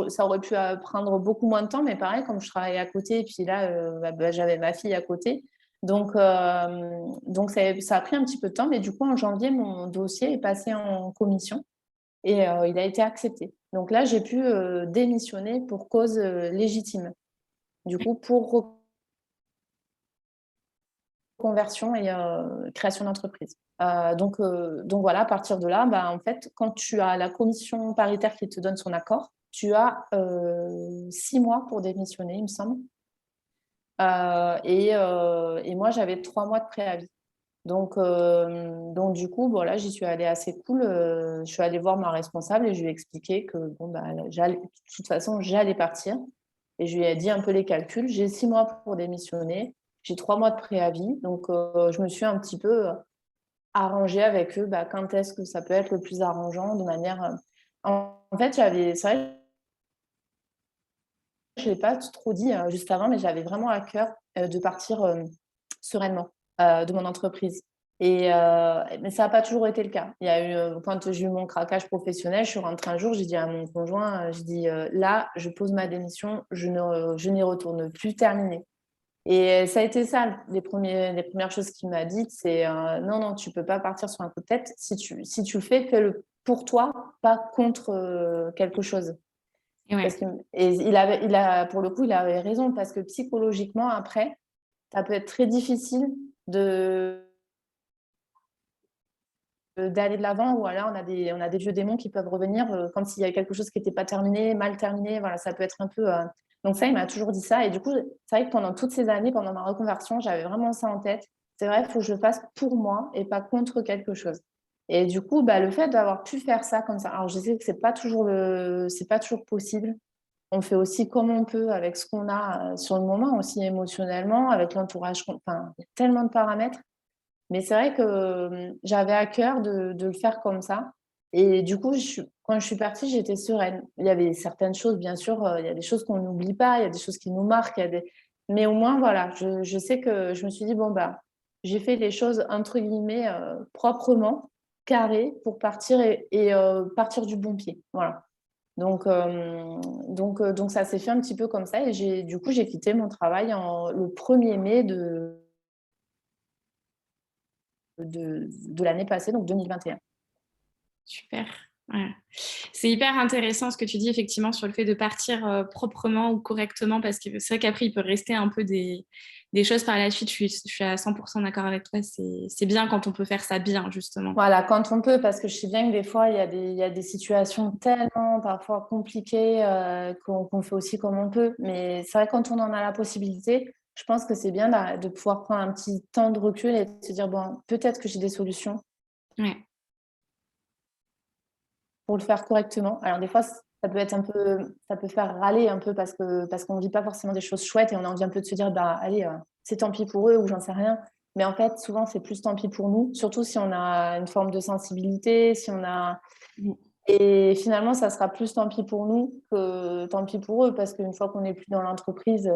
S2: Ça aurait pu prendre beaucoup moins de temps, mais pareil, comme je travaillais à côté, et puis là, j'avais ma fille à côté. Donc ça a pris un petit peu de temps, mais du coup, en janvier, mon dossier est passé en commission et il a été accepté. Donc là, j'ai pu démissionner pour cause légitime. Du coup, pour reconversion et création d'entreprise. Donc voilà, à partir de là, bah, en fait, quand tu as la commission paritaire qui te donne son accord, tu as 6 mois pour démissionner, il me semble. Et moi, j'avais 3 mois de préavis. Donc du coup, voilà, j'y suis allée assez cool. Je suis allée voir ma responsable et je lui ai expliqué que bon, bah, de toute façon, j'allais partir. Et je lui ai dit un peu les calculs. J'ai 6 mois pour démissionner. J'ai 3 mois de préavis. Donc, je me suis un petit peu arrangée avec eux. Bah, quand est-ce que ça peut être le plus arrangeant de manière. En fait, c'est vrai, je ne l'ai pas trop dit juste avant, mais j'avais vraiment à cœur de partir sereinement de mon entreprise. Mais ça n'a pas toujours été le cas. Il y a eu, quand j'ai eu mon craquage professionnel, je suis rentrée un jour, j'ai dit à mon conjoint, j'ai dit là, je pose ma démission, je n'y retourne plus, terminé. Et ça a été ça, les premières choses qu'il m'a dites, c'est non, non, tu ne peux pas partir sur un coup de tête. Si tu le fais, fais-le pour toi, pas contre quelque chose.
S1: Et ouais.
S2: Et pour le coup, il avait raison, parce que psychologiquement, après, ça peut être très difficile d'aller de l'avant, ou alors on a des vieux démons qui peuvent revenir comme s'il y a quelque chose qui n'était pas terminé, mal terminé. Voilà, ça peut être un peu. Donc ça, il m'a toujours dit ça. Et du coup, c'est vrai que pendant toutes ces années, pendant ma reconversion, j'avais vraiment ça en tête. C'est vrai, il faut que je le fasse pour moi et pas contre quelque chose. Et du coup, bah, le fait d'avoir pu faire ça comme ça, alors je sais que c'est pas toujours possible. On fait aussi comme on peut avec ce qu'on a sur le moment, aussi émotionnellement, avec l'entourage. Enfin, il y a tellement de paramètres. Mais c'est vrai que j'avais à cœur de le faire comme ça. Et du coup, quand je suis partie, j'étais sereine. Il y avait certaines choses, bien sûr, il y a des choses qu'on n'oublie pas, il y a des choses qui nous marquent, mais au moins, voilà, je sais que je me suis dit, bon, bah, j'ai fait les choses, entre guillemets, proprement, carrées, pour partir et partir du bon pied. Voilà. Donc ça s'est fait un petit peu comme ça. Et du coup, j'ai quitté mon travail le 1er mai de l'année passée, donc 2021.
S1: Super. Ouais. C'est hyper intéressant ce que tu dis effectivement sur le fait de partir proprement ou correctement, parce que c'est vrai qu'après il peut rester un peu des choses par la suite. Je suis à 100% d'accord avec toi. C'est bien quand on peut faire ça bien, justement.
S2: Voilà, quand on peut, parce que je sais bien que des fois, il y a des situations tellement parfois compliquées qu'on fait aussi comme on peut. Mais c'est vrai, quand on en a la possibilité, je pense que c'est bien de pouvoir prendre un petit temps de recul et de se dire, bon, peut-être que j'ai des solutions
S1: Ouais.
S2: pour le faire correctement. Alors des fois, ça peut être un peu, ça peut faire râler un peu parce qu'on ne vit pas forcément des choses chouettes et on a envie un peu de se dire, bah allez, c'est tant pis pour eux ou j'en sais rien. Mais en fait, souvent, c'est plus tant pis pour nous, surtout si on a une forme de sensibilité, si on a...
S1: Mmh.
S2: Et finalement, ça sera plus tant pis pour nous que tant pis pour eux, parce qu'une fois qu'on n'est plus dans l'entreprise,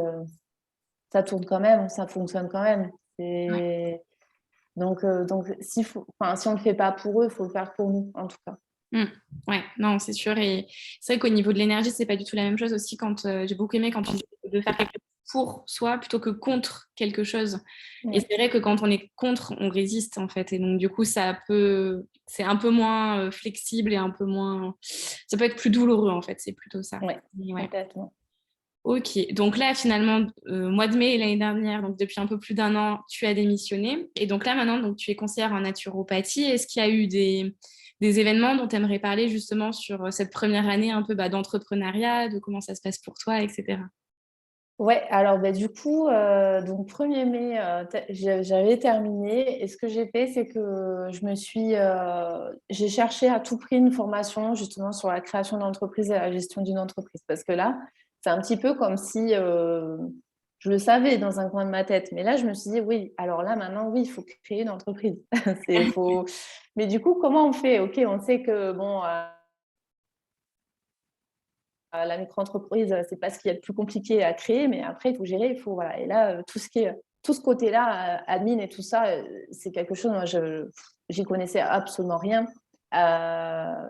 S2: ça tourne quand même, ça fonctionne quand même.
S1: Ouais.
S2: Et donc si on ne le fait pas pour eux, il faut le faire pour nous, en tout cas.
S1: Mmh. Ouais, non, c'est sûr. Et c'est vrai qu'au niveau de l'énergie, c'est pas du tout la même chose aussi quand j'ai beaucoup aimé quand tu disais de faire quelque chose pour soi plutôt que contre quelque chose. Et
S2: Ouais.
S1: c'est vrai que quand on est contre, on résiste en fait. Et donc du coup, c'est un peu moins flexible et un peu moins, ça peut être plus douloureux en fait. C'est plutôt ça.
S2: Ouais,
S1: Mais ouais.
S2: complètement.
S1: Ok, donc là finalement, mois de mai l'année dernière, donc depuis un peu plus d'un an, tu as démissionné. Et donc là maintenant, donc, tu es conseillère en naturopathie. Est-ce qu'il y a eu des événements dont tu aimerais parler justement sur cette première année un peu d'entrepreneuriat, de comment ça se passe pour toi, etc.
S2: Ouais, alors du coup, donc 1er mai, j'avais terminé et ce que j'ai fait, c'est que j'ai cherché à tout prix une formation justement sur la création d'entreprise et la gestion d'une entreprise. Parce que là, c'est un petit peu comme si je le savais dans un coin de ma tête. Mais là, je me suis dit, oui, alors là, maintenant, oui, il faut créer une entreprise. Faut... Mais du coup, comment on fait? Ok, on sait que bon, la micro-entreprise, c'est pas ce qu'il y a de plus compliqué à créer, mais après, il faut gérer, il faut, voilà. Et là, tout ce côté-là, admin et tout ça, c'est quelque chose, moi, j'y connaissais absolument rien.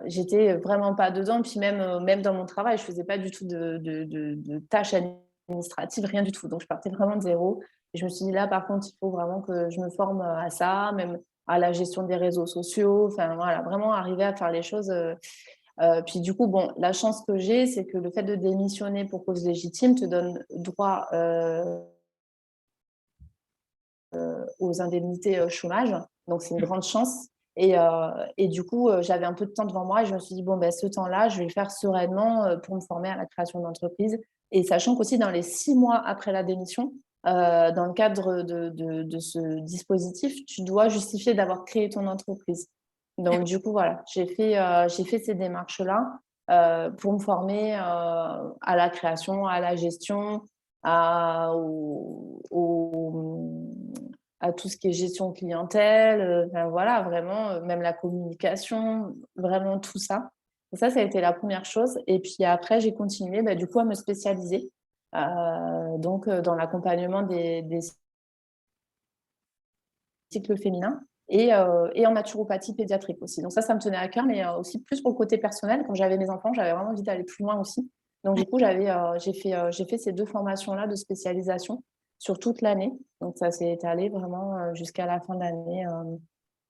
S2: J'étais vraiment pas dedans. Puis même dans mon travail, je faisais pas du tout de tâches administratives, rien du tout. Donc, je partais vraiment de zéro. Et je me suis dit, là, par contre, il faut vraiment que je me forme à ça, même à la gestion des réseaux sociaux. Enfin, voilà, vraiment arriver à faire les choses. Puis du coup, bon, la chance que j'ai, c'est que le fait de démissionner pour cause légitime te donne droit aux indemnités chômage. Donc, c'est une grande chance. Et du coup, j'avais un peu de temps devant moi et je me suis dit, bon, ben, ce temps-là, je vais le faire sereinement pour me former à la création d'entreprise. Et sachant qu'aussi, dans les 6 mois après la démission, dans le cadre de ce dispositif, tu dois justifier d'avoir créé ton entreprise. Donc, du coup, voilà, j'ai fait ces démarches-là pour me former à la création, à la gestion, à, au, au, à tout ce qui est gestion clientèle, enfin, voilà, vraiment, même la communication, vraiment tout ça. Et ça a été la première chose. Et puis après, j'ai continué du coup à me spécialiser dans l'accompagnement des cycles féminins et en naturopathie pédiatrique aussi. Donc ça me tenait à cœur, mais aussi plus pour le côté personnel. Quand j'avais mes enfants, j'avais vraiment envie d'aller plus loin aussi. Donc du coup, j'ai fait ces 2 formations-là de spécialisation sur toute l'année. Donc ça s'est étalé vraiment jusqu'à la fin de l'année.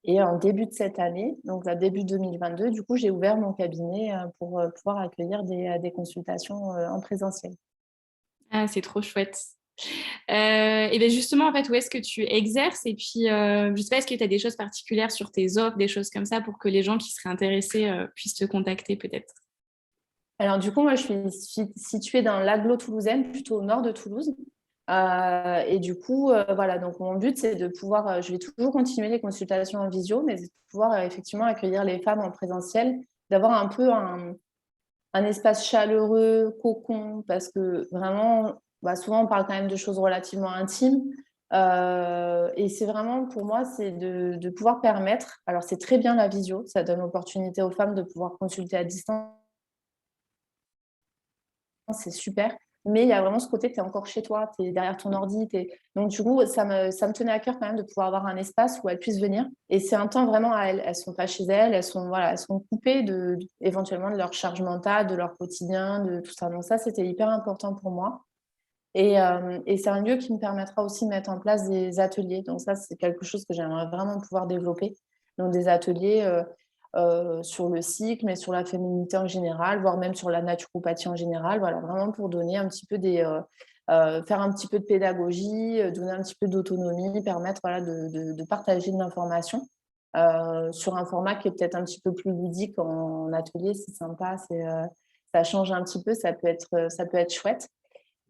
S2: Et en début de cette année, donc début 2022, du coup, j'ai ouvert mon cabinet pour pouvoir accueillir des consultations en présentiel.
S1: Ah, c'est trop chouette. Et bien justement, en fait, où est-ce que tu exerces? Et puis, je sais pas, est-ce que tu as des choses particulières sur tes offres, des choses comme ça, pour que les gens qui seraient intéressés puissent te contacter peut-être?
S2: Alors du coup, moi, je suis située dans l'agglo toulousaine, plutôt au nord de Toulouse. Et du coup, voilà, donc mon but, c'est de pouvoir, je vais toujours continuer les consultations en visio, mais de pouvoir effectivement accueillir les femmes en présentiel, d'avoir un peu un espace chaleureux, cocon, parce que vraiment, souvent, on parle quand même de choses relativement intimes. Et c'est vraiment, pour moi, c'est de pouvoir permettre, alors c'est très bien la visio, ça donne l'opportunité aux femmes de pouvoir consulter à distance, c'est super. Mais il y a vraiment ce côté, tu es encore chez toi, tu es derrière ton ordi. Donc, du coup, ça me tenait à cœur quand même de pouvoir avoir un espace où elles puissent venir. Et c'est un temps vraiment à elles. Elles ne sont pas chez elles, voilà, elles sont coupées éventuellement de leur charge mentale, de leur quotidien, de tout ça. Donc, ça, c'était hyper important pour moi. Et c'est un lieu qui me permettra aussi de mettre en place des ateliers. Donc, ça, c'est quelque chose que j'aimerais vraiment pouvoir développer. Donc, des ateliers sur le cycle, mais sur la féminité en général, voire même sur la naturopathie en général. Voilà, vraiment pour donner un petit peu faire un petit peu de pédagogie, donner un petit peu d'autonomie, permettre voilà, de partager de l'information sur un format qui est peut-être un petit peu plus ludique en atelier. C'est sympa, ça change un petit peu, ça peut être chouette.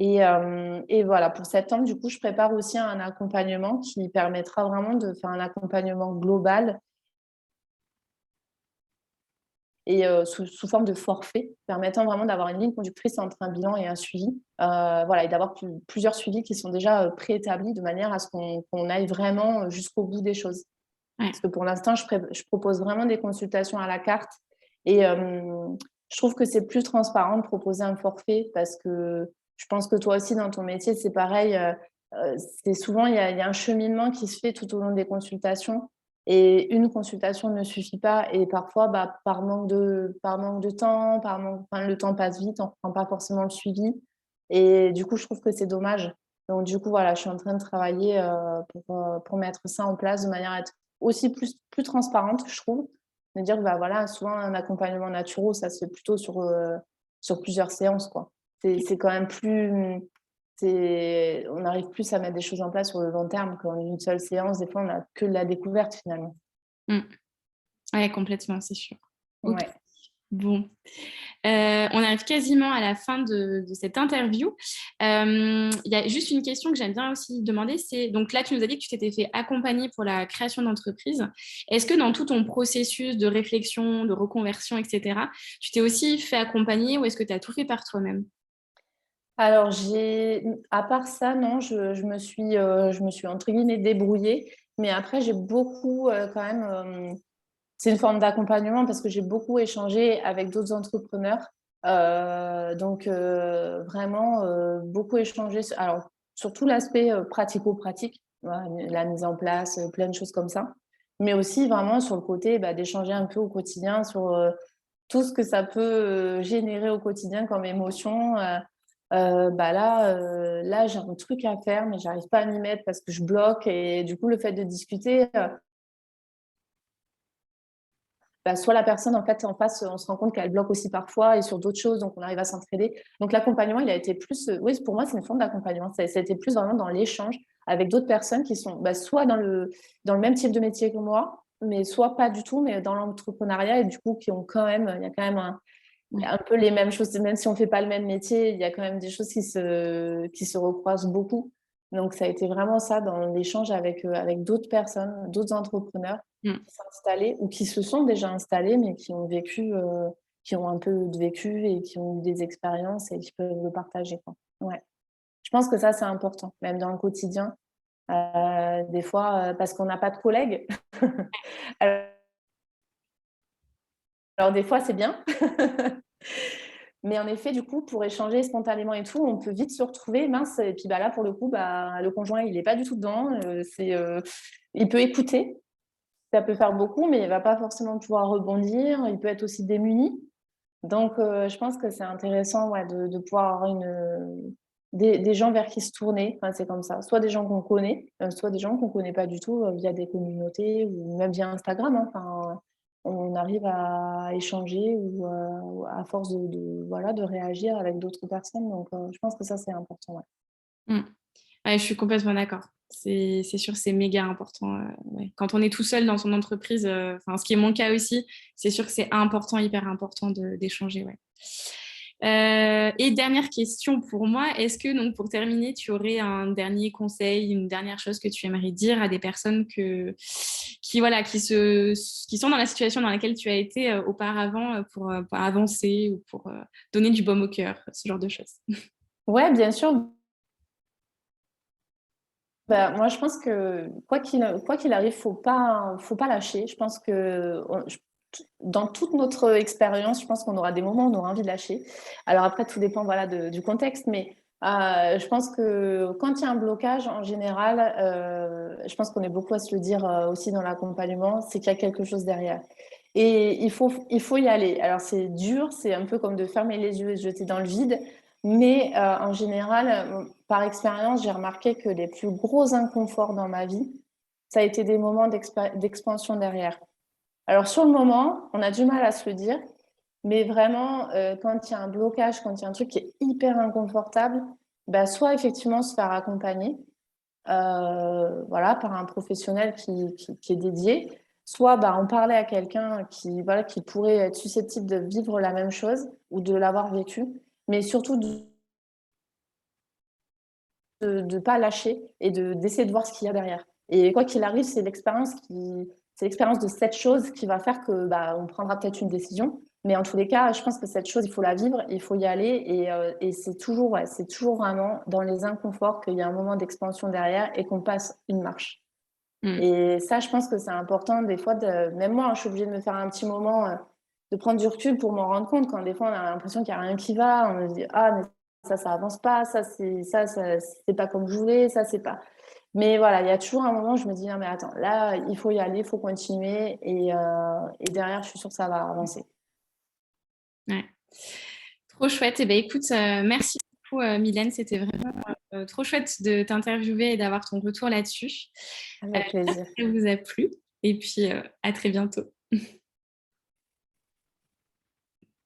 S2: Et voilà, pour septembre, du coup, je prépare aussi un accompagnement qui permettra vraiment de faire un accompagnement global et sous forme de forfait, permettant vraiment d'avoir une ligne conductrice entre un bilan et un suivi. Voilà, et d'avoir plusieurs suivis qui sont déjà préétablis de manière à ce qu'on aille vraiment jusqu'au bout des choses.
S1: Ouais.
S2: Parce que pour l'instant, je propose vraiment des consultations à la carte et je trouve que c'est plus transparent de proposer un forfait parce que je pense que toi aussi, dans ton métier, c'est pareil. C'est souvent, il y a un cheminement qui se fait tout au long des consultations et une consultation ne suffit pas. Et parfois, par manque de temps, enfin, le temps passe vite, on ne prend pas forcément le suivi. Et du coup, je trouve que c'est dommage. Donc, du coup, voilà, je suis en train de travailler pour mettre ça en place de manière à être aussi plus transparente, je trouve. De dire, bah voilà, souvent un accompagnement naturel, ça se fait plutôt sur plusieurs séances, quoi. C'est quand même plus. On arrive plus à mettre des choses en place sur le long terme qu'en une seule séance. Des fois, on n'a que de la découverte finalement.
S1: Mm. Ouais, complètement, c'est sûr. Ok.
S2: Ouais.
S1: Bon. On arrive quasiment à la fin de cette interview. Il y a juste une question que j'aime bien aussi demander, c'est, donc là, tu nous as dit que tu t'étais fait accompagner pour la création d'entreprise. Est-ce que dans tout ton processus de réflexion, de reconversion, etc., tu t'es aussi fait accompagner ou est-ce que tu as tout fait par toi-même?
S2: Alors, à part ça, non, je me suis entre guillemets débrouillée. Mais après, j'ai beaucoup quand même. C'est une forme d'accompagnement parce que j'ai beaucoup échangé avec d'autres entrepreneurs. Donc, vraiment, beaucoup échangé. Alors, sur tout l'aspect pratico-pratique, voilà, la mise en place, plein de choses comme ça. Mais aussi vraiment sur le côté d'échanger un peu au quotidien sur tout ce que ça peut générer au quotidien comme émotion. Là, j'ai un truc à faire, mais j'arrive pas à m'y mettre parce que je bloque. Et du coup, le fait de discuter, soit la personne en fait en face, on se rend compte qu'elle bloque aussi parfois et sur d'autres choses, donc on arrive à s'entraider. Donc l'accompagnement, il a été plus, oui, pour moi, c'est une forme d'accompagnement. Ça a été plus vraiment dans l'échange avec d'autres personnes qui sont soit dans le même type de métier que moi, mais soit pas du tout, mais dans l'entrepreneuriat et du coup qui ont quand même, il y a quand même
S1: Ouais.
S2: un peu les mêmes choses, même si on fait pas le même métier, il y a quand même des choses qui se recroisent beaucoup. Donc, ça a été vraiment ça dans l'échange avec d'autres personnes, d'autres entrepreneurs
S1: Mm.
S2: qui s'installaient ou qui se sont déjà installés, mais qui ont un peu de vécu et qui ont eu des expériences et qui peuvent le partager, quoi. Ouais. Je pense que ça, c'est important, même dans le quotidien. Des fois, parce qu'on n'a pas de collègues. Alors, des fois, c'est bien. Mais en effet, du coup, pour échanger spontanément et tout, on peut vite se retrouver mince. Et puis là, pour le coup, le conjoint, il n'est pas du tout dedans. Il peut écouter, ça peut faire beaucoup, mais il ne va pas forcément pouvoir rebondir. Il peut être aussi démuni. Donc, je pense que c'est intéressant de pouvoir avoir des gens vers qui se tourner. Enfin, c'est comme ça. Soit des gens qu'on connaît, soit des gens qu'on ne connaît pas du tout via des communautés ou même via Instagram, hein. Enfin, on arrive à échanger ou à force voilà, de réagir avec d'autres personnes. Donc, je pense que ça, c'est important. Ouais.
S1: Mm. Ouais, je suis complètement d'accord. C'est sûr, c'est méga important. Ouais. Quand on est tout seul dans son entreprise, enfin, ce qui est mon cas aussi, c'est sûr que c'est important, hyper important d'échanger. Ouais. Et dernière question pour moi, est-ce que donc pour terminer, tu aurais un dernier conseil, une dernière chose que tu aimerais dire à des personnes qui sont dans la situation dans laquelle tu as été auparavant pour avancer ou pour donner du baume au cœur, ce genre de choses.
S2: Ouais, bien sûr. Moi, je pense que quoi qu'il arrive, faut pas lâcher. Je pense que dans toute notre expérience, je pense qu'on aura des moments où on aura envie de lâcher. Alors après, tout dépend voilà, du contexte, mais je pense que quand il y a un blocage, en général, je pense qu'on est beaucoup à se le dire aussi dans l'accompagnement, c'est qu'il y a quelque chose derrière. Et il faut y aller. Alors c'est dur, c'est un peu comme de fermer les yeux et se jeter dans le vide. Mais en général, par expérience, j'ai remarqué que les plus gros inconforts dans ma vie, ça a été des moments d'expansion derrière. Alors sur le moment, on a du mal à se le dire, mais vraiment, quand il y a un blocage, quand il y a un truc qui est hyper inconfortable, soit effectivement se faire accompagner voilà, par un professionnel qui est dédié, soit en parler à quelqu'un voilà, qui pourrait être susceptible de vivre la même chose ou de l'avoir vécu, mais surtout de ne pas lâcher et d'essayer de voir ce qu'il y a derrière. Et quoi qu'il arrive, c'est l'expérience de cette chose qui va faire que on prendra peut-être une décision. Mais en tous les cas, je pense que cette chose, il faut la vivre, il faut y aller. Et c'est toujours vraiment dans les inconforts qu'il y a un moment d'expansion derrière et qu'on passe une marche. Et ça, je pense que c'est important des fois. Même moi, je suis obligée de me faire un petit moment, de prendre du recul pour m'en rendre compte. Quand des fois, on a l'impression qu'il n'y a rien qui va, on se dit, ah, mais ça avance pas, c'est pas comme je voulais, ça, c'est pas. Mais voilà, il y a toujours un moment où je me dis, non, mais attends, là, il faut y aller, il faut continuer. Et derrière, je suis sûre que ça va avancer.
S1: Ouais. Trop chouette. Eh ben, écoute, merci beaucoup, Mylène. C'était vraiment trop chouette de t'interviewer et d'avoir ton retour là-dessus.
S2: Avec plaisir.
S1: J'espère que ça vous a plu. Et puis, à très bientôt.